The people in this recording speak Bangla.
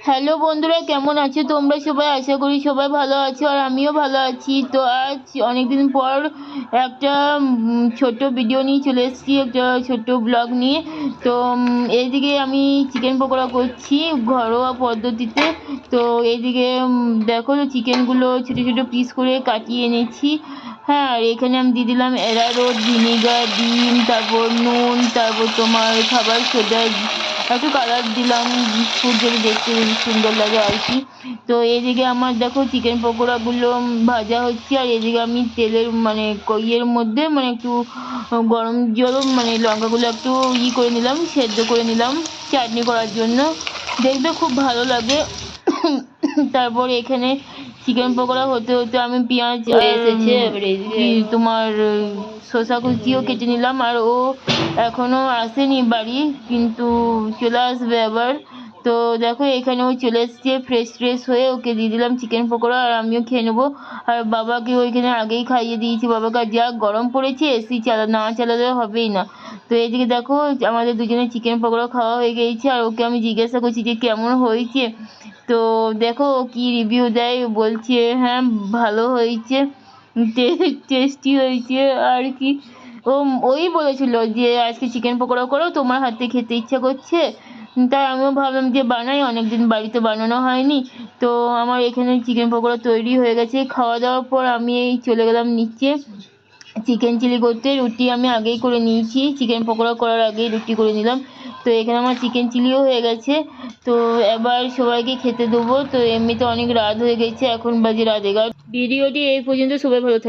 হ্যালো বন্ধুরা, কেমন আছো তোমরা সবাই? আশা করি সবাই ভালো আছো আর আমিও ভালো আছি। তো আজ অনেকদিন পর একটা ছোট্ট ভিডিও নিয়ে চলে এসেছি, একটা ছোট্ট ব্লগ নিয়ে। তো এইদিকে আমি চিকেন পকোড়া করছি ঘরোয়া পদ্ধতিতে। তো এইদিকে দেখো চিকেনগুলো ছোটো ছোটো পিস করে কাটিয়ে এনেছি। হ্যাঁ, আর এখানে আমি দিয়ে দিলাম অ্যারারুট, ভিনেগার, ডিম, তারপর নুন, তারপর তোমার খাবার সোডা, একটু কালার দিলাম ফুড যেটা দেখতে সুন্দর লাগে আর কি। তো এদিকে আমার দেখো চিকেন পকোড়াগুলো ভাজা হচ্ছে, আর এদিকে আমি তেলের মানে ইয়ের মধ্যে মানে একটু গরম জল মানে লঙ্কাগুলো একটু করে নিলাম, সেদ্ধ করে নিলাম চাটনি করার জন্য, দেখবে খুব ভালো লাগে। তারপর এখানে চিকেন পকোড়া হতে হতে আমি পেঁয়াজ এসেছে তোমার শসা কুচিও কেটে নিলাম, আর ও এখনো আসেনি বাড়ি, কিন্তু চলে আসবে আবার। তো দেখো এখানে ও চলে এসছে ফ্রেশ ফ্রেশ হয়ে, ওকে দিয়ে দিলাম চিকেন পকোড়া আর আমিও খেয়ে নেবো। আর বাবাকে ওইখানে আগেই খাইয়ে দিয়েছি, বাবাকে যা গরম পড়েছে এসি না চালালে হবেই না। তো এইদিকে দেখো আমাদের দুজনের চিকেন পকোড়া খাওয়া হয়ে গিয়েছে, আর ওকে আমি জিজ্ঞাসা করছি যে কেমন হয়েছে। তো দেখো ও কী রিভিউ দেয়, বলছে হ্যাঁ ভালো হয়েছে, টেস্টি হয়েছে আর কি। ওই বলেছিল যে আজকে চিকেন পকোড়া করো, তোমার হাতে খেতে ইচ্ছা করছে। তাই আমিও ভাবলাম যে বানাই, অনেকদিন বাড়িতে বানানো হয়নি। তো আমার এখানে চিকেন পকোড়া তৈরি হয়ে গেছে। খাওয়া দাওয়ার পর আমি এই চলে গেলাম নিচে চিকেন চিলি করতে। রুটি আমি আগেই করে নিয়েছি, চিকেন পকোড়া করার আগেই রুটি করে নিলাম। তো এখানে আমার চিকেন চিলিও হয়ে গেছে। তো এবার সবাইকে খেতে দেবো। তো এমনিতে অনেক রাত হয়ে গেছে, এখন বাজে রাত 11। ভিডিওটি এই পর্যন্ত, সবাই ভালো থাকবে।